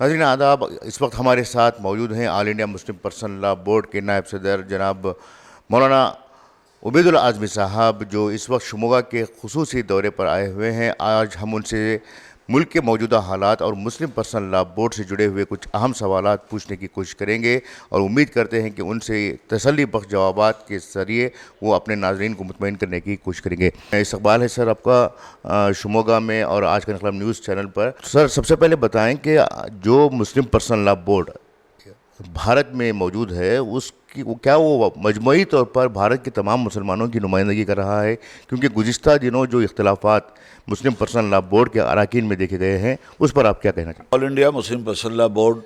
ناظرین آداب، اس وقت ہمارے ساتھ موجود ہیں آل انڈیا مسلم پرسنل لا بورڈ کے نائب صدر جناب مولانا عبید العظمی صاحب، جو اس وقت شموگا کے خصوصی دورے پر آئے ہوئے ہیں۔ آج ہم ان سے ملک کے موجودہ حالات اور مسلم پرسنل لا بورڈ سے جڑے ہوئے کچھ اہم سوالات پوچھنے کی کوشش کریں گے، اور امید کرتے ہیں کہ ان سے تسلی بخش جوابات کے ذریعے وہ اپنے ناظرین کو مطمئن کرنے کی کوشش کریں گے۔ استقبال ہے سر آپ کا شموگا میں اور آج کا انقلاب نیوز چینل پر۔ سر سب سے پہلے بتائیں کہ جو مسلم پرسنل لا بورڈ بھارت میں موجود ہے، اس کی کیا وہ مجموعی طور پر بھارت کے تمام مسلمانوں کی نمائندگی کر رہا ہے؟ کیونکہ گزشتہ دنوں جو اختلافات مسلم پرسنل لا بورڈ کے اراکین میں دیکھے گئے ہیں، اس پر آپ کیا کہنا چاہتے ہیں؟ آل انڈیا مسلم پرسنل لا بورڈ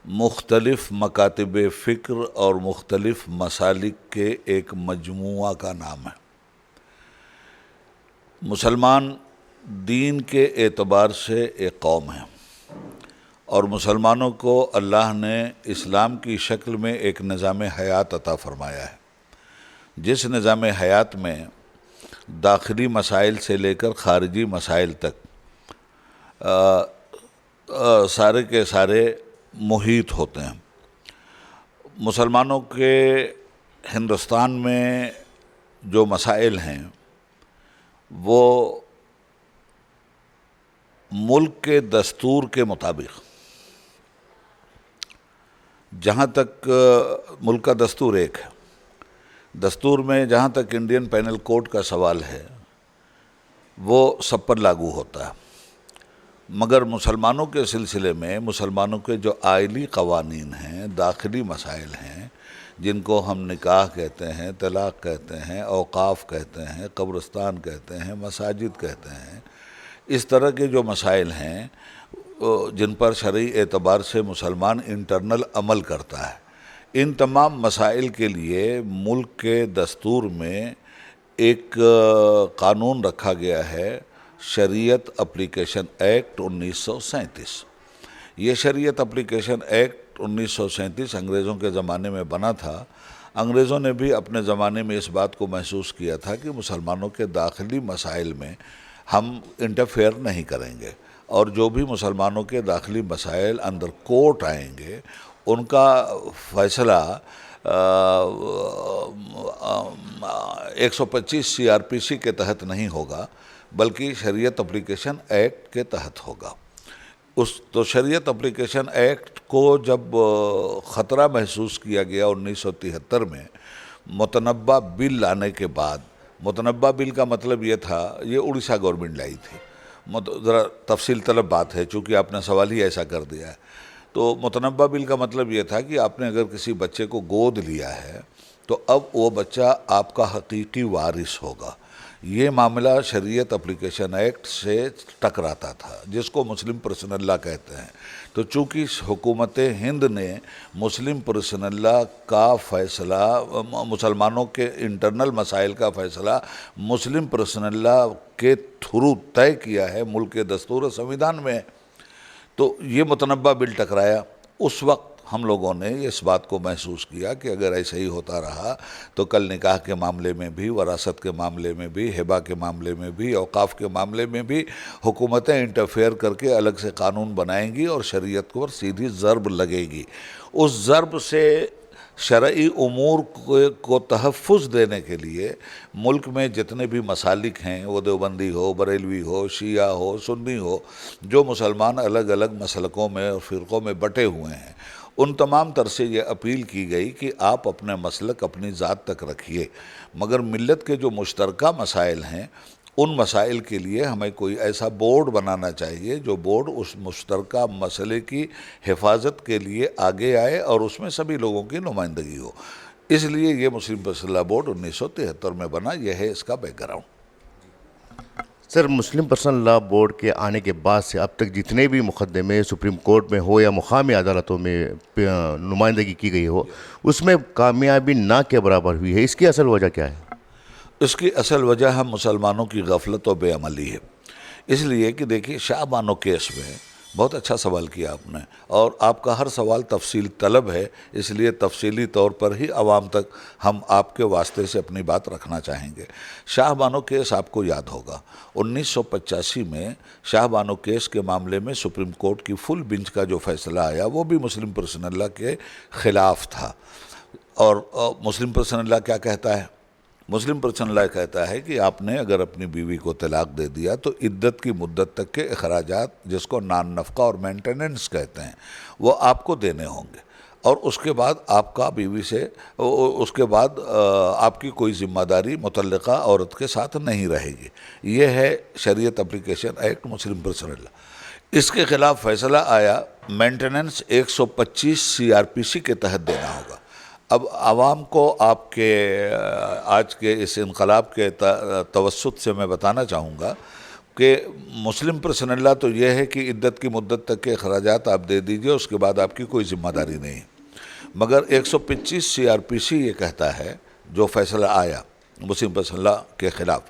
مختلف مکاتب فکر اور مختلف مسالک کے ایک مجموعہ کا نام ہے۔ مسلمان دین کے اعتبار سے ایک قوم ہے، اور مسلمانوں کو اللہ نے اسلام کی شکل میں ایک نظام حیات عطا فرمایا ہے، جس نظام حیات میں داخلی مسائل سے لے کر خارجی مسائل تک سارے کے سارے محیط ہوتے ہیں۔ مسلمانوں کے ہندوستان میں جو مسائل ہیں وہ ملک کے دستور کے مطابق، جہاں تک ملک کا دستور ایک ہے، دستور میں جہاں تک انڈین پینل کوڈ کا سوال ہے وہ سب پر لاگو ہوتا ہے، مگر مسلمانوں کے سلسلے میں مسلمانوں کے جو آئلی قوانین ہیں، داخلی مسائل ہیں، جن کو ہم نکاح کہتے ہیں، طلاق کہتے ہیں، اوقاف کہتے ہیں، قبرستان کہتے ہیں، مساجد کہتے ہیں، اس طرح کے جو مسائل ہیں جن پر شرعی اعتبار سے مسلمان انٹرنل عمل کرتا ہے، ان تمام مسائل کے لیے ملک کے دستور میں ایک قانون رکھا گیا ہے، شریعت اپلیکیشن ایکٹ 1937۔ یہ شریعت اپلیکیشن ایکٹ 1937 انگریزوں کے زمانے میں بنا تھا۔ انگریزوں نے بھی اپنے زمانے میں اس بات کو محسوس کیا تھا کہ مسلمانوں کے داخلی مسائل میں ہم انٹرفیئر نہیں کریں گے، اور جو بھی مسلمانوں کے داخلی مسائل اندر کورٹ آئیں گے ان کا فیصلہ 125 CRPC کے تحت نہیں ہوگا، بلکہ شریعت اپلیکیشن ایکٹ کے تحت ہوگا۔ تو شریعت اپلیکیشن ایکٹ کو جب خطرہ محسوس کیا گیا 1973 میں متنبہ بل لانے کے بعد، متنبہ بل کا مطلب یہ تھا، یہ اڑیسہ گورنمنٹ لائی تھی، ذرا تفصیل طلب بات ہے چونکہ آپ نے سوال ہی ایسا کر دیا ہے۔ تو متنبہ بل کا مطلب یہ تھا کہ آپ نے اگر کسی بچے کو گود لیا ہے تو اب وہ بچہ آپ کا حقیقی وارث ہوگا۔ یہ معاملہ شریعت اپلیکیشن ایکٹ سے ٹکراتا تھا، جس کو مسلم پرسنل لا کہتے ہیں۔ تو چونکہ حکومت ہند نے مسلم پرسنل لا کا فیصلہ، مسلمانوں کے انٹرنل مسائل کا فیصلہ مسلم پرسنل لا کے تھرو طے کیا ہے، ملک کے دستور و سنویدھان میں، تو یہ متنبہ بل ٹکرایا۔ اس وقت ہم لوگوں نے اس بات کو محسوس کیا کہ اگر ایسے ہی ہوتا رہا تو کل نکاح کے معاملے میں بھی، وراثت کے معاملے میں بھی، ہبہ کے معاملے میں بھی، اوقاف کے معاملے میں بھی حکومتیں انٹرفیئر کر کے الگ سے قانون بنائیں گی اور شریعت کو سیدھی ضرب لگے گی۔ اس ضرب سے شرعی امور کو تحفظ دینے کے لیے ملک میں جتنے بھی مسالک ہیں، وہ دیوبندی ہو، بریلوی ہو، شیعہ ہو، سنی ہو، جو مسلمان الگ الگ مسلکوں میں اور فرقوں میں بٹے ہوئے ہیں، ان تمام تر سے یہ اپیل کی گئی کہ آپ اپنے مسلک اپنی ذات تک رکھیے، مگر ملت کے جو مشترکہ مسائل ہیں ان مسائل کے لیے ہمیں کوئی ایسا بورڈ بنانا چاہیے جو بورڈ اس مشترکہ مسئلے کی حفاظت کے لیے آگے آئے اور اس میں سبھی لوگوں کی نمائندگی ہو۔ اس لیے یہ مسلم پرسنل لا بورڈ 1973 میں بنا، یہ ہے اس کا بیک گراؤنڈ۔ سر، مسلم پرسنل لا بورڈ کے آنے کے بعد سے اب تک جتنے بھی مقدمے سپریم کورٹ میں ہو یا مقامی عدالتوں میں نمائندگی کی گئی ہو، اس میں کامیابی نہ کے برابر ہوئی ہے، اس کی اصل وجہ کیا ہے؟ اس کی اصل وجہ ہم مسلمانوں کی غفلت و بے عملی ہے۔ اس لیے کہ دیکھیے شاہ بانو کیس میں بہت اچھا سوال کیا آپ نے، اور آپ کا ہر سوال تفصیل طلب ہے، اس لیے تفصیلی طور پر ہی عوام تک ہم آپ کے واسطے سے اپنی بات رکھنا چاہیں گے۔ شاہ بانو کیس آپ کو یاد ہوگا، 1985 میں شاہ بانو کیس کے معاملے میں سپریم کورٹ کی فل بینچ کا جو فیصلہ آیا وہ بھی مسلم پرسنل لا کے خلاف تھا۔ اور مسلم پرسنل لا کیا کہتا ہے؟ مسلم پرسنل لا کہتا ہے کہ آپ نے اگر اپنی بیوی کو طلاق دے دیا تو عدت کی مدت تک کے اخراجات، جس کو نان نفقہ اور مینٹیننس کہتے ہیں، وہ آپ کو دینے ہوں گے، اور اس کے بعد آپ کا بیوی سے آپ کی کوئی ذمہ داری متعلقہ عورت کے ساتھ نہیں رہے گی۔ یہ ہے شریعت اپلیکیشن ایکٹ مسلم پرسنل لا۔ اس کے خلاف فیصلہ آیا، مینٹیننس 125 CRPC کے تحت دینا ہوگا۔ اب عوام کو آپ کے آج کے اس انقلاب کے توسط سے میں بتانا چاہوں گا کہ مسلم پرسنل لا تو یہ ہے کہ عدت کی مدت تک کے اخراجات آپ دے دیجئے، اس کے بعد آپ کی کوئی ذمہ داری نہیں، مگر 125 CRPC یہ کہتا ہے، جو فیصلہ آیا مسلم پرسنل لا کے خلاف،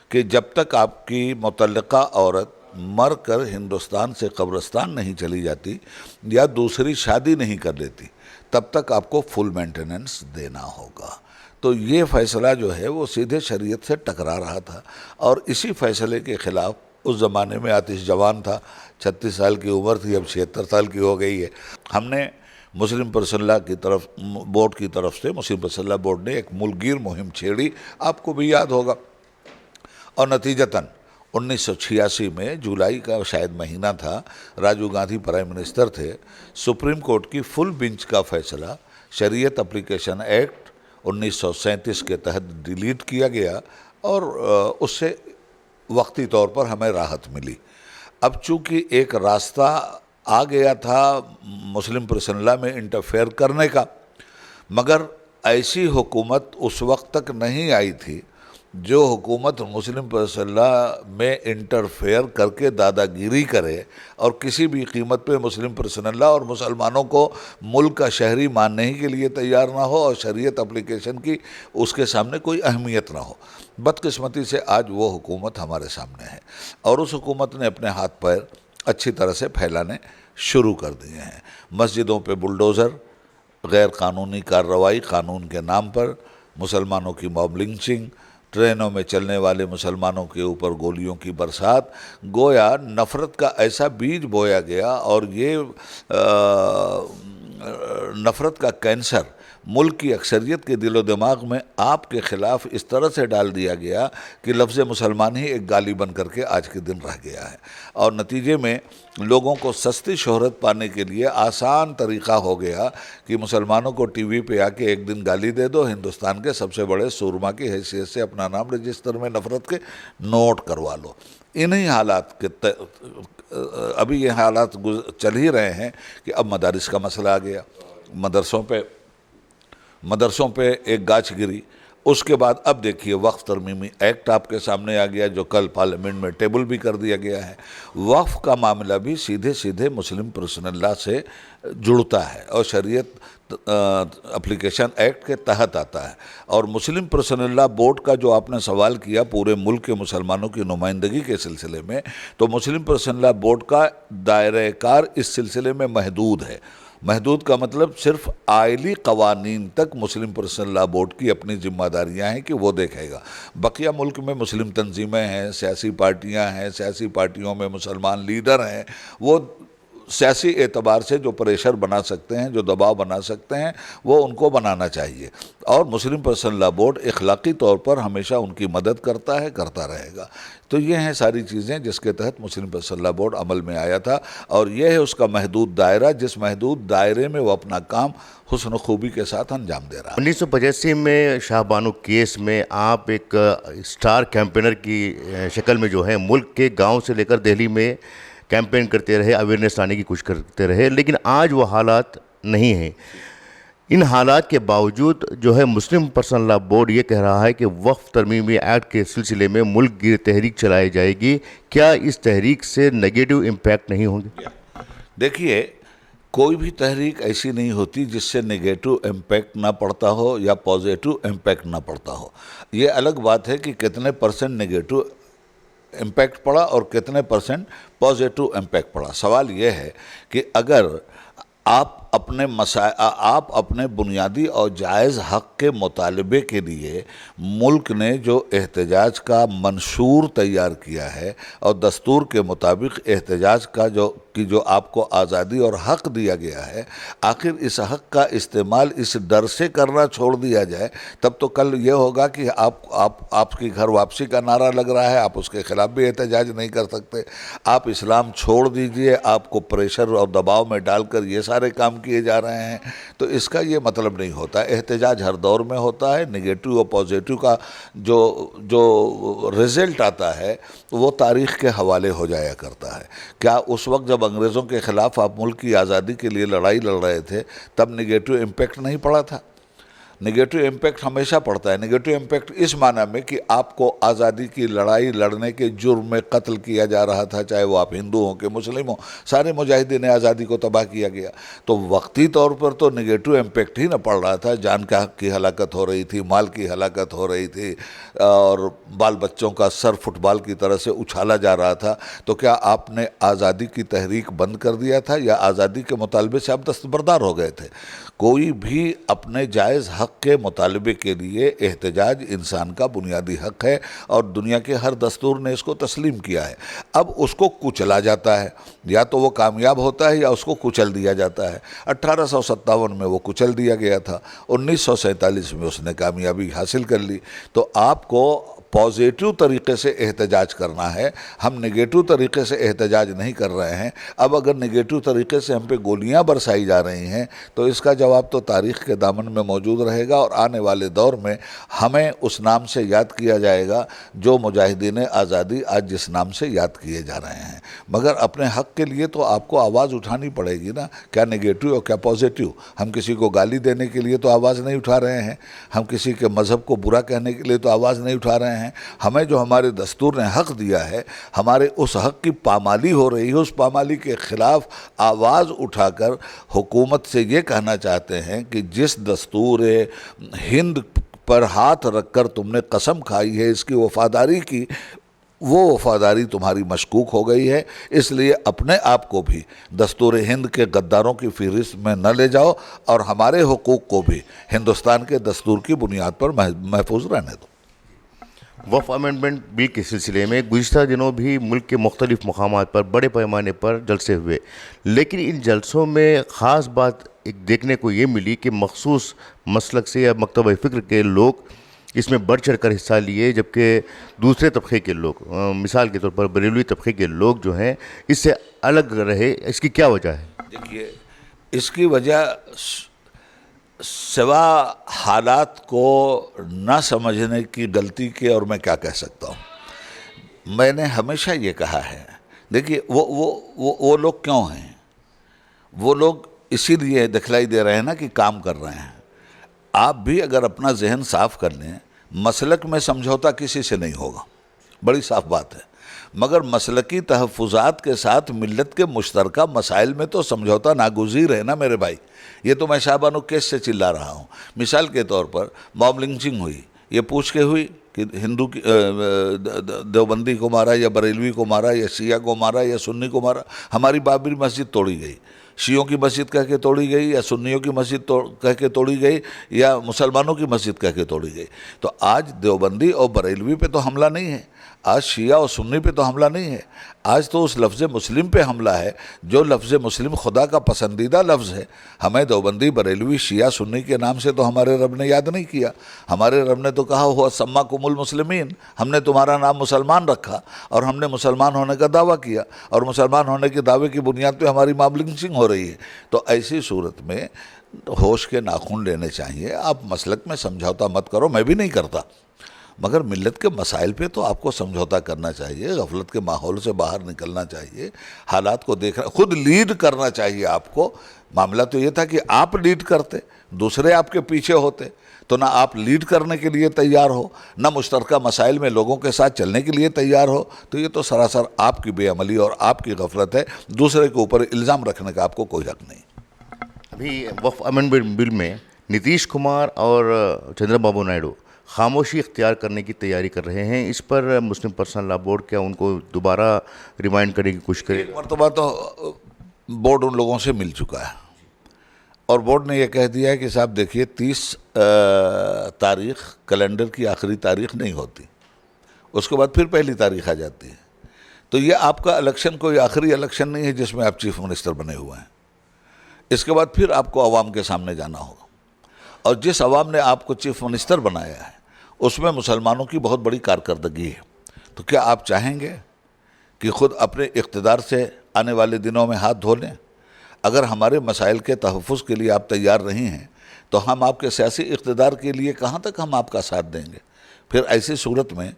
کہ جب تک آپ کی متعلقہ عورت مر کر ہندوستان سے قبرستان نہیں چلی جاتی یا دوسری شادی نہیں کر لیتی، تب تک آپ کو فل مینٹیننس دینا ہوگا۔ تو یہ فیصلہ جو ہے وہ سیدھے شریعت سے ٹکرا رہا تھا، اور اسی فیصلے کے خلاف اس زمانے میں آتش جوان تھا، 36 سال کی عمر تھی، اب 76 سال کی ہو گئی ہے۔ ہم نے مسلم پرسنل لا کی طرف بورڈ کی طرف سے مسلم پرسنل لا بورڈ نے ایک ملک گیر مہم چھیڑی، آپ کو بھی یاد ہوگا، اور نتیجتاً 1986 میں جولائی کا شاید مہینہ تھا، راجیو گاندھی پرائم منسٹر تھے، سپریم کورٹ کی فل بینچ کا فیصلہ شریعت اپلیکیشن ایکٹ 1937 کے تحت ڈیلیٹ کیا گیا، اور اس سے وقتی طور پر ہمیں راحت ملی۔ اب چونکہ ایک راستہ آ گیا تھا مسلم پرسنل لا میں انٹرفیئر کرنے کا، مگر ایسی حکومت اس وقت تک نہیں آئی تھی جو حکومت مسلم پرسنل لا میں انٹرفیئر کر کے دادا گیری کرے اور کسی بھی قیمت پہ مسلم پرسنل لا اور مسلمانوں کو ملک کا شہری ماننے کے لیے تیار نہ ہو، اور شریعت اپلیکیشن کی اس کے سامنے کوئی اہمیت نہ ہو۔ بدقسمتی سے آج وہ حکومت ہمارے سامنے ہے، اور اس حکومت نے اپنے ہاتھ پیر اچھی طرح سے پھیلانے شروع کر دیے ہیں۔ مسجدوں پہ بلڈوزر، غیر قانونی کارروائی قانون کے نام پر، مسلمانوں کی موب لنچنگ، ٹرینوں میں چلنے والے مسلمانوں کے اوپر گولیوں کی برسات، گویا نفرت کا ایسا بیج بویا گیا، اور یہ نفرت کا کینسر ملک کی اکثریت کے دل و دماغ میں آپ کے خلاف اس طرح سے ڈال دیا گیا کہ لفظ مسلمان ہی ایک گالی بن کر کے آج کے دن رہ گیا ہے، اور نتیجے میں لوگوں کو سستی شہرت پانے کے لیے آسان طریقہ ہو گیا کہ مسلمانوں کو ٹی وی پہ آ کے ایک دن گالی دے دو، ہندوستان کے سب سے بڑے سورما کی حیثیت سے اپنا نام رجسٹر میں نفرت کے نوٹ کروا لو۔ انہی حالات کے ابھی یہ حالات چل ہی رہے ہیں کہ اب مدارس کا مسئلہ آ گیا، مدرسوں پہ ایک گاچھ گری، اس کے بعد اب دیکھیے وقف ترمیمی ایکٹ آپ کے سامنے آ گیا، جو کل پارلیمنٹ میں ٹیبل بھی کر دیا گیا ہے۔ وقف کا معاملہ بھی سیدھے مسلم پرسنل لا سے جڑتا ہے اور شریعت اپلیکیشن ایکٹ کے تحت آتا ہے، اور مسلم پرسنل لا بورڈ کا جو آپ نے سوال کیا پورے ملک کے مسلمانوں کی نمائندگی کے سلسلے میں، تو مسلم پرسنل لا بورڈ کا دائرہ کار اس سلسلے میں محدود ہے۔ محدود کا مطلب صرف آئلی قوانین تک مسلم پرسنل لا بورڈ کی اپنی ذمہ داریاں ہیں کہ وہ دیکھے گا۔ بقیہ ملک میں مسلم تنظیمیں ہیں، سیاسی پارٹیاں ہیں، سیاسی پارٹیوں میں مسلمان لیڈر ہیں، وہ سیاسی اعتبار سے جو پریشر بنا سکتے ہیں، جو دباؤ بنا سکتے ہیں، وہ ان کو بنانا چاہیے، اور مسلم پرسنل لا بورڈ اخلاقی طور پر ہمیشہ ان کی مدد کرتا ہے، کرتا رہے گا۔ تو یہ ہیں ساری چیزیں جس کے تحت مسلم پرسنل لا بورڈ عمل میں آیا تھا، اور یہ ہے اس کا محدود دائرہ، جس محدود دائرے میں وہ اپنا کام حسن و خوبی کے ساتھ انجام دے رہا ہے۔ 1985 میں شاہ بانو کیس میں آپ ایک اسٹار کیمپینر کی شکل میں جو ہے ملک کے گاؤں سے لے کر دہلی میں کیمپین کرتے رہے، اویئرنیس لانے کی کوشش کرتے رہے، لیکن آج وہ حالات نہیں ہیں۔ ان حالات کے باوجود جو ہے مسلم پرسنل لا بورڈ یہ کہہ رہا ہے کہ وقف ترمیمی ایکٹ کے سلسلے میں ملک گیر تحریک چلائی جائے گی۔ کیا اس تحریک سے نیگیٹو امپیکٹ نہیں ہوں گے؟ دیکھیے، کوئی بھی تحریک ایسی نہیں ہوتی جس سے نیگیٹو امپیکٹ نہ پڑتا ہو یا پازیٹو امپیکٹ نہ پڑتا ہو۔ یہ الگ بات ہے کہ کتنے % نیگیٹو امپیکٹ پڑا اور کتنے پرسنٹ پازیٹو امپیکٹ پڑا. سوال یہ ہے کہ اگر آپ اپنے بنیادی اور جائز حق کے مطالبے کے لیے ملک نے جو احتجاج کا منشور تیار کیا ہے اور دستور کے مطابق احتجاج کا جو آپ کو آزادی اور حق دیا گیا ہے، آخر اس حق کا استعمال اس ڈر سے کرنا چھوڑ دیا جائے، تب تو کل یہ ہوگا کہ آپ کی گھر واپسی کا نعرہ لگ رہا ہے، آپ اس کے خلاف بھی احتجاج نہیں کر سکتے. آپ اسلام چھوڑ دیجئے، آپ کو پریشر اور دباؤ میں ڈال کر یہ سارے کام کیے جا رہے ہیں. تو اس کا یہ مطلب نہیں ہوتا. احتجاج ہر دور میں ہوتا ہے. نگیٹو اور پازیٹو کا جو رزلٹ آتا ہے وہ تاریخ کے حوالے ہو جایا کرتا ہے. کیا اس وقت جب انگریزوں کے خلاف آپ ملک کی آزادی کے لیے لڑائی لڑ رہے تھے تب نگیٹو امپیکٹ نہیں پڑا تھا؟ نگیٹو امپیکٹ ہمیشہ پڑتا ہے. نگیٹو امپیکٹ اس معنی میں کہ آپ کو آزادی کی لڑائی لڑنے کے جرم میں قتل کیا جا رہا تھا، چاہے وہ آپ ہندو ہوں کہ مسلم ہوں، سارے مجاہدین آزادی کو تباہ کیا گیا. تو وقتی طور پر تو نگیٹو امپیکٹ ہی نہ پڑ رہا تھا. جان کی ہلاکت ہو رہی تھی، مال کی ہلاکت ہو رہی تھی، اور بال بچوں کا سر فٹ بال کی طرح سے اچھالا جا رہا تھا. تو کیا آپ نے آزادی کی تحریک بند کر دیا تھا یا آزادی کے مطالبے سے آپ دستبردار ہو گئے تھے؟ کوئی بھی اپنے جائز حق کے مطالبے کے لیے احتجاج انسان کا بنیادی حق ہے اور دنیا کے ہر دستور نے اس کو تسلیم کیا ہے. اب اس کو کچلا جاتا ہے، یا تو وہ کامیاب ہوتا ہے یا اس کو کچل دیا جاتا ہے. 1857 میں وہ کچل دیا گیا تھا، 1947 میں اس نے کامیابی حاصل کر لی. تو آپ کو پازیٹو طریقے سے احتجاج کرنا ہے. ہم نگیٹو طریقے سے احتجاج نہیں کر رہے ہیں. اب اگر نگیٹو طریقے سے ہم پہ گولیاں برسائی جا رہی ہیں تو اس کا جواب تو تاریخ کے دامن میں موجود رہے گا، اور آنے والے دور میں ہمیں اس نام سے یاد کیا جائے گا جو مجاہدین آزادی آج جس نام سے یاد کیے جا رہے ہیں. مگر اپنے حق کے لیے تو آپ کو آواز اٹھانی پڑے گی نا. کیا نگیٹو اور کیا پازیٹو. ہم کسی کو گالی دینے کے لیے تو آواز نہیں اٹھا رہے ہیں، ہم کسی کے مذہب کو برا کہنے کے لیے تو آواز نہیں اٹھا رہے ہیں. ہمیں جو ہمارے دستور نے حق دیا ہے، ہمارے اس حق کی پامالی ہو رہی ہے، اس پامالی کے خلاف آواز اٹھا کر حکومت سے یہ کہنا چاہتے ہیں کہ جس دستور ہند پر ہاتھ رکھ کر تم نے قسم کھائی ہے اس کی وفاداری کی، وہ وفاداری تمہاری مشکوک ہو گئی ہے. اس لیے اپنے آپ کو بھی دستور ہند کے غداروں کی فہرست میں نہ لے جاؤ، اور ہمارے حقوق کو بھی ہندوستان کے دستور کی بنیاد پر محفوظ رہنے دو. وقف امینڈمنٹ بل کے سلسلے میں گزشتہ دنوں بھی ملک کے مختلف مقامات پر بڑے پیمانے پر جلسے ہوئے، لیکن ان جلسوں میں خاص بات ایک دیکھنے کو یہ ملی کہ مخصوص مسلک سے یا مکتبہ فکر کے لوگ اس میں بڑھ چڑھ کر حصہ لیے، جبکہ دوسرے طبقے کے لوگ، مثال کے طور پر بریلوی طبقے کے لوگ جو ہیں اس سے الگ رہے. اس کی کیا وجہ ہے؟ دیکھیے، اس کی وجہ سوا حالات کو نہ سمجھنے کی غلطی کے، اور میں کیا کہہ سکتا ہوں. میں نے ہمیشہ یہ کہا ہے، دیکھیے وہ لوگ کیوں ہیں؟ وہ لوگ اسی لیے دکھلائی دے رہے ہیں نا کہ کام کر رہے ہیں. آپ بھی اگر اپنا ذہن صاف کر لیں، مسلک میں سمجھوتا کسی سے نہیں ہوگا، بڑی صاف بات ہے. مگر مسلکی تحفظات کے ساتھ ملت کے مشترکہ مسائل میں تو سمجھوتا ناگزیر ہے نا میرے بھائی. یہ تو میں شاہبانو کیس سے چلا رہا ہوں. مثال کے طور پر موب لنچنگ ہوئی، یہ پوچھ کے ہوئی کہ ہندو کی دیوبندی کو مارا یا بریلوی کو مارا یا شیعہ کو مارا یا سنی کو مارا. ہماری بابری مسجد توڑی گئی، شیعوں کی مسجد کہہ کے توڑی گئی، یا سنیوں کی مسجد کہہ کے توڑی گئی، یا مسلمانوں کی مسجد کہہ کے توڑی گئی. تو آج دیوبندی اور بریلوی پہ تو حملہ نہیں ہے، آج شیعہ اور سنی پہ تو حملہ نہیں ہے. آج تو اس لفظ مسلم پہ حملہ ہے جو لفظ مسلم خدا کا پسندیدہ لفظ ہے. ہمیں دیوبندی، بریلوی، شیعہ، سنی کے نام سے تو ہمارے رب نے یاد نہیں کیا. ہمارے رب نے تو کہا ہوا سماکم المسلمین، ہم نے تمہارا نام مسلمان رکھا اور ہم نے مسلمان ہونے کا دعویٰ کیا، اور مسلمان ہونے کے دعوے کی بنیاد پہ ہماری موب لنچنگ ہو رہی ہے. تو ایسی صورت میں ہوش کے ناخن لینے چاہیے. آپ مسلک میں سمجھوتا مت کرو، میں بھی نہیں کرتا، مگر ملت کے مسائل پہ تو آپ کو سمجھوتا کرنا چاہیے. غفلت کے ماحول سے باہر نکلنا چاہیے، حالات کو دیکھنا، خود لیڈ کرنا چاہیے آپ کو. معاملہ تو یہ تھا کہ آپ لیڈ کرتے، دوسرے آپ کے پیچھے ہوتے. تو نہ آپ لیڈ کرنے کے لیے تیار ہو، نہ مشترکہ مسائل میں لوگوں کے ساتھ چلنے کے لیے تیار ہو. تو یہ تو سراسر آپ کی بے عملی اور آپ کی غفلت ہے. دوسرے کے اوپر الزام رکھنے کا آپ کو کوئی حق نہیں. ابھی وقف امینڈمنٹ بل میں نتیش کمار اور چندر بابو نائیڈو خاموشی اختیار کرنے کی تیاری کر رہے ہیں. اس پر مسلم پرسنل لا بورڈ کیا ان کو دوبارہ ریمائنڈ کرنے کی کوشش کرے گا؟ مرتبہ تو بورڈ ان لوگوں سے مل چکا ہے اور بورڈ نے یہ کہہ دیا ہے کہ صاحب دیکھیے 30 تاریخ کیلنڈر کی آخری تاریخ نہیں ہوتی, اس کے بعد پھر پہلی تاریخ آ جاتی ہے. تو یہ آپ کا الیکشن کوئی آخری الیکشن نہیں ہے جس میں آپ چیف منسٹر بنے ہوئے ہیں. اس کے بعد پھر آپ کو عوام کے سامنے جانا ہوگا, اور جس عوام نے آپ کو چیف منسٹر بنایا ہے اس میں مسلمانوں کی بہت بڑی کارکردگی ہے. تو کیا آپ چاہیں گے کہ خود اپنے اقتدار سے آنے والے دنوں میں ہاتھ دھو لیں؟ اگر ہمارے مسائل کے تحفظ کے لیے آپ تیار نہیں ہیں تو ہم آپ کے سیاسی اقتدار کے لیے کہاں تک ہم آپ کا ساتھ دیں گے؟ پھر ایسی صورت میں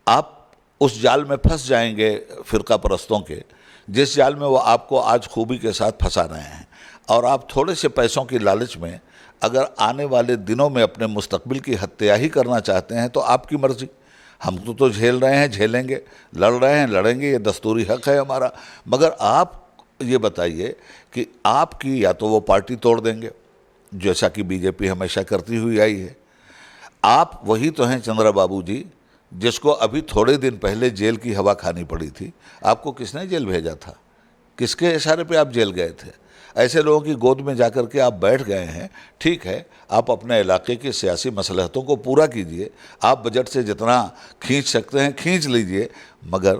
آپ اس جال میں پھنس جائیں گے فرقہ پرستوں کے, جس جال میں وہ آپ کو آج خوبی کے ساتھ پھنسا رہے ہیں. اور آپ تھوڑے سے پیسوں کی لالچ میں اگر آنے والے دنوں میں اپنے مستقبل کی حتیائی کرنا چاہتے ہیں تو آپ کی مرضی. ہم تو جھیل رہے ہیں, جھیلیں گے, لڑ رہے ہیں, لڑیں گے, یہ دستوری حق ہے ہمارا. مگر آپ یہ بتائیے کہ آپ کی یا تو وہ پارٹی توڑ دیں گے جیسا کہ بی جے پی ہمیشہ کرتی ہوئی آئی ہے. آپ وہی تو ہیں چندرا بابو جی جس کو ابھی تھوڑے دن پہلے جیل کی ہوا کھانی پڑی تھی. آپ کو کس نے جیل بھیجا تھا؟ کس کے اشارے پہ آپ جیل گئے تھے؟ ایسے لوگوں کی گود میں جا کر کے آپ بیٹھ گئے ہیں. ٹھیک ہے, آپ اپنے علاقے کی سیاسی مصلحتوں کو پورا کیجئے, آپ بجٹ سے جتنا کھینچ سکتے ہیں کھینچ لیجئے, مگر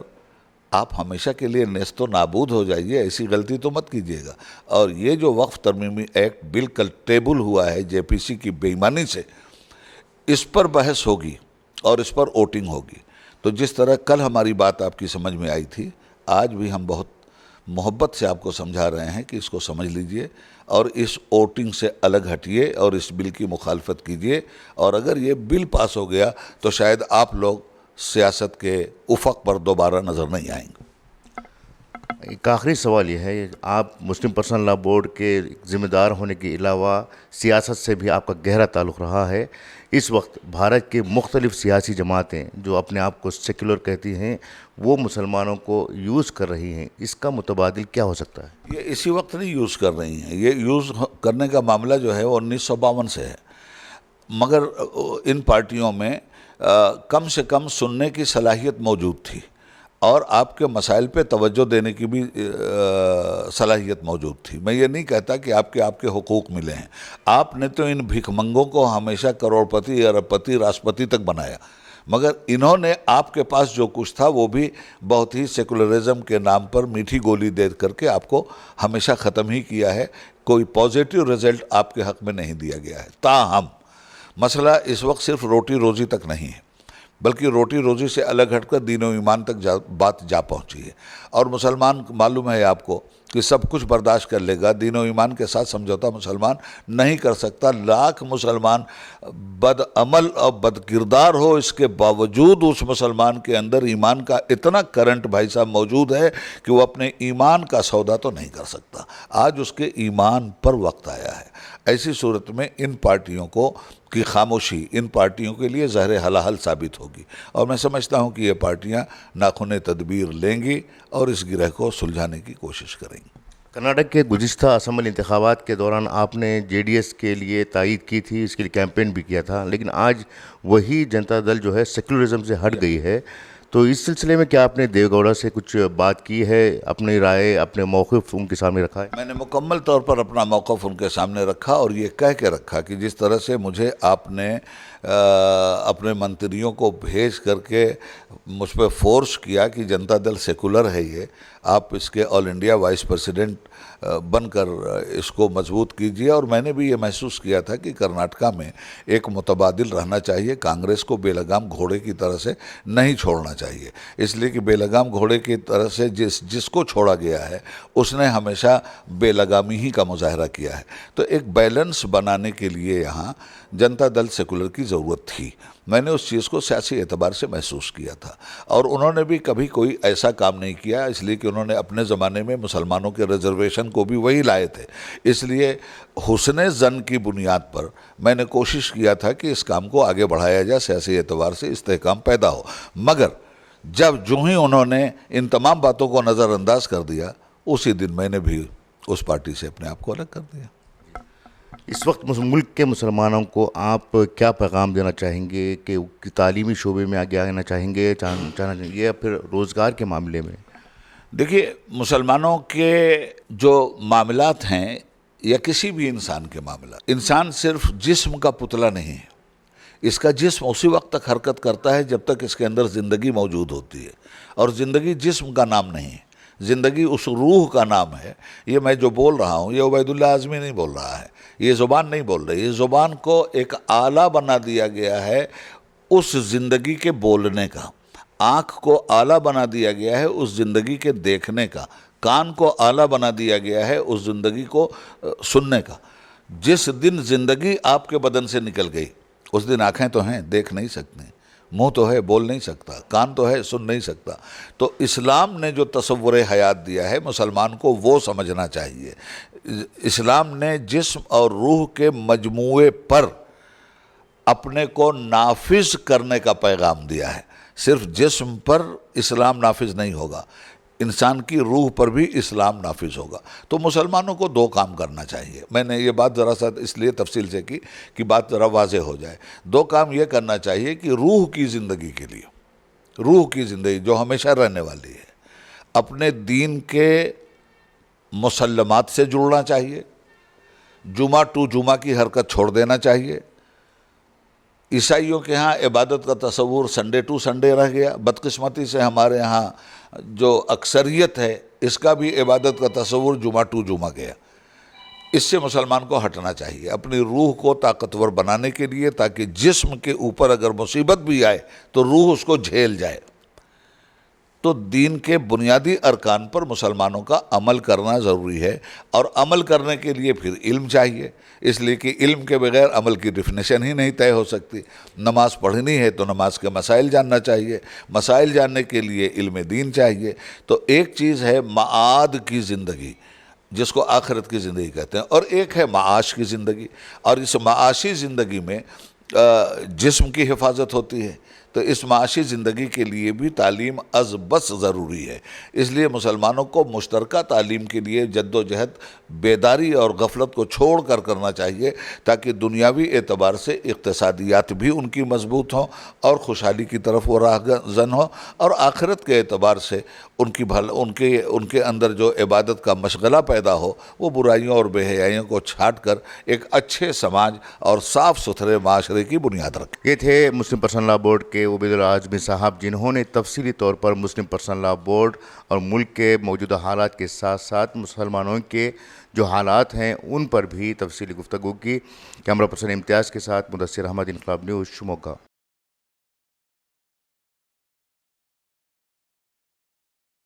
آپ ہمیشہ کے لیے نیست و نابود ہو جائیے. ایسی غلطی تو مت کیجئے گا. اور یہ جو وقف ترمیمی ایکٹ بالکل ٹیبل ہوا ہے جے پی سی کی بے ایمانی سے, اس پر بحث ہوگی اور اس پر ووٹنگ ہوگی. تو جس طرح کل ہماری بات آپ کی سمجھ میں آئی تھی, آج بھی ہم بہت محبت سے آپ کو سمجھا رہے ہیں کہ اس کو سمجھ لیجئے اور اس ووٹنگ سے الگ ہٹیے اور اس بل کی مخالفت کیجئے. اور اگر یہ بل پاس ہو گیا تو شاید آپ لوگ سیاست کے افق پر دوبارہ نظر نہیں آئیں گے. ایک آخری سوال یہ ہے, آپ مسلم پرسنل لا بورڈ کے ذمہ دار ہونے کے علاوہ سیاست سے بھی آپ کا گہرا تعلق رہا ہے. اس وقت بھارت کے مختلف سیاسی جماعتیں جو اپنے آپ کو سیکولر کہتی ہیں وہ مسلمانوں کو یوز کر رہی ہیں, اس کا متبادل کیا ہو سکتا ہے؟ یہ اسی وقت نہیں یوز کر رہی ہیں, یہ یوز کرنے کا معاملہ جو ہے وہ 1952 سے ہے. مگر ان پارٹیوں میں کم سے کم سننے کی صلاحیت موجود تھی اور آپ کے مسائل پہ توجہ دینے کی بھی صلاحیت موجود تھی. میں یہ نہیں کہتا کہ آپ کے حقوق ملے ہیں. آپ نے تو ان بھیک منگوں کو ہمیشہ کروڑ پتی, ارب پتی, راشٹرپتی تک بنایا, مگر انہوں نے آپ کے پاس جو کچھ تھا وہ بھی بہت ہی سیکولرزم کے نام پر میٹھی گولی دے کر کے آپ کو ہمیشہ ختم ہی کیا ہے. کوئی پازیٹیو رزلٹ آپ کے حق میں نہیں دیا گیا ہے. تاہم مسئلہ اس وقت صرف روٹی روزی تک نہیں ہے, بلکہ روٹی روزی سے الگ ہٹ کر دین و ایمان تک بات جا پہنچی ہے. اور مسلمان معلوم ہے آپ کو کہ سب کچھ برداشت کر لے گا, دین و ایمان کے ساتھ سمجھوتا مسلمان نہیں کر سکتا. لاکھ مسلمان بد عمل اور بد کردار ہو, اس کے باوجود اس مسلمان کے اندر ایمان کا اتنا کرنٹ بھائی صاحب موجود ہے کہ وہ اپنے ایمان کا سودا تو نہیں کر سکتا. آج اس کے ایمان پر وقت آیا ہے. ایسی صورت میں ان پارٹیوں کی خاموشی ان پارٹیوں کے لیے زہر حلاحل ثابت ہوگی, اور میں سمجھتا ہوں کہ یہ پارٹیاں ناخن تدبیر لیں گی اور اس گرہ کو سلجھانے کی کوشش کریں گی. کرناٹک کے گزشتہ اسمبلی انتخابات کے دوران آپ نے جے ڈی ایس کے لیے تائید کی تھی, اس کے لیے کیمپین بھی کیا تھا, لیکن آج وہی جنتا دل جو ہے سیکولرزم سے ہٹ گئی ہے. تو اس سلسلے میں کیا آپ نے دیو گوڑا سے کچھ بات کی ہے, اپنی رائے, اپنے موقف ان کے سامنے رکھا ہے؟ میں نے مکمل طور پر اپنا موقف ان کے سامنے رکھا اور یہ کہہ کے رکھا کہ جس طرح سے مجھے آپ نے اپنے منتریوں کو بھیج کر کے مجھ پہ فورس کیا کہ جنتا دل سیکولر ہے, یہ آپ اس کے آل انڈیا وائس پریزیڈنٹ بن کر اس کو مضبوط کیجئے. اور میں نے بھی یہ محسوس کیا تھا کہ کرناٹکا میں ایک متبادل رہنا چاہیے, کانگریس کو بے لگام گھوڑے کی طرح سے نہیں چھوڑنا چاہیے, اس لیے کہ بے لگام گھوڑے کی طرح سے جس کو چھوڑا گیا ہے اس نے ہمیشہ بے لگامی ہی کا مظاہرہ کیا ہے. تو ایک بیلنس بنانے کے لیے یہاں جنتا دل سیکولر کی ضرورت تھی. میں نے اس چیز کو سیاسی اعتبار سے محسوس کیا تھا, اور انہوں نے بھی کبھی کوئی ایسا کام نہیں کیا, اس لیے کہ انہوں نے اپنے زمانے میں مسلمانوں کے ریزرویشن کو بھی وہی لائے تھے. اس لیے حسن ظن کی بنیاد پر میں نے کوشش کیا تھا کہ اس کام کو آگے بڑھایا جائے, سیاسی اعتبار سے استحکام پیدا ہو. مگر جو ہی انہوں نے ان تمام باتوں کو نظر انداز کر دیا, اسی دن میں نے بھی اس پارٹی سے اپنے آپ کو الگ کر دیا. اس وقت ملک کے مسلمانوں کو آپ کیا پیغام دینا چاہیں گے کہ تعلیمی شعبے میں آگے آنا چاہیں گے چاہنا چاہیں گے یا پھر روزگار کے معاملے میں؟ دیکھیے، مسلمانوں کے جو معاملات ہیں یا کسی بھی انسان کے معاملات، انسان صرف جسم کا پتلا نہیں ہے. اس کا جسم اسی وقت تک حرکت کرتا ہے جب تک اس کے اندر زندگی موجود ہوتی ہے، اور زندگی جسم کا نام نہیں ہے، زندگی اس روح کا نام ہے. یہ میں جو بول رہا ہوں یہ عبید اللہ اعظمی نہیں بول رہا ہے، یہ زبان نہیں بول رہی، یہ زبان کو ایک آلہ بنا دیا گیا ہے اس زندگی کے بولنے کا، آنکھ کو آلہ بنا دیا گیا ہے اس زندگی کے دیکھنے کا، کان کو آلہ بنا دیا گیا ہے اس زندگی کو سننے کا. جس دن زندگی آپ کے بدن سے نکل گئی اس دن آنکھیں تو ہیں، دیکھ نہیں سکتے، منہ تو ہے، بول نہیں سکتا، کان تو ہے، سن نہیں سکتا. تو اسلام نے جو تصور حیات دیا ہے مسلمان کو وہ سمجھنا چاہیے. اسلام نے جسم اور روح کے مجموعے پر اپنے کو نافذ کرنے کا پیغام دیا ہے. صرف جسم پر اسلام نافذ نہیں ہوگا، انسان کی روح پر بھی اسلام نافذ ہوگا. تو مسلمانوں کو دو کام کرنا چاہیے. میں نے یہ بات ذرا سا اس لیے تفصیل سے کی کہ بات ذرا واضح ہو جائے. دو کام یہ کرنا چاہیے کہ روح کی زندگی کے لیے، روح کی زندگی جو ہمیشہ رہنے والی ہے، اپنے دین کے مسلمات سے جڑنا چاہیے. جمعہ ٹو جمعہ کی حرکت چھوڑ دینا چاہیے. عیسائیوں کے ہاں عبادت کا تصور سنڈے ٹو سنڈے رہ گیا. بدقسمتی سے ہمارے ہاں جو اکثریت ہے اس کا بھی عبادت کا تصور جمعہ ٹو جمعہ گیا. اس سے مسلمان کو ہٹنا چاہیے اپنی روح کو طاقتور بنانے کے لیے، تاکہ جسم کے اوپر اگر مصیبت بھی آئے تو روح اس کو جھیل جائے. تو دین کے بنیادی ارکان پر مسلمانوں کا عمل کرنا ضروری ہے، اور عمل کرنے کے لیے پھر علم چاہیے، اس لیے کہ علم کے بغیر عمل کی ڈیفینیشن ہی نہیں طے ہو سکتی. نماز پڑھنی ہے تو نماز کے مسائل جاننا چاہیے، مسائل جاننے کے لیے علم دین چاہیے. تو ایک چیز ہے معاد کی زندگی جس کو آخرت کی زندگی کہتے ہیں، اور ایک ہے معاش کی زندگی. اور اس معاشی زندگی میں جسم کی حفاظت ہوتی ہے. تو اس معاشی زندگی کے لیے بھی تعلیم از بس ضروری ہے. اس لیے مسلمانوں کو مشترکہ تعلیم کے لیے جد و جہد بیداری اور غفلت کو چھوڑ کر کرنا چاہیے، تاکہ دنیاوی اعتبار سے اقتصادیات بھی ان کی مضبوط ہوں اور خوشحالی کی طرف وہ راہزن ہوں، اور آخرت کے اعتبار سے ان کے اندر جو عبادت کا مشغلہ پیدا ہو وہ برائیوں اور بے حیائیوں کو چھاٹ کر ایک اچھے سماج اور صاف ستھرے معاشرے کی بنیاد رکھے. یہ تھے مسلم پرسنل لاء بورڈ کے عبید اللہ اعظمی صاحب، جنہوں نے تفصیلی طور پر مسلم پرسنل لاء بورڈ اور ملک کے موجودہ حالات کے ساتھ ساتھ مسلمانوں کے جو حالات ہیں ان پر بھی تفصیلی گفتگو کی. کیمرہ پرسن امتیاز کے ساتھ مدثر احمد، انقلاب نیوز، شموگا.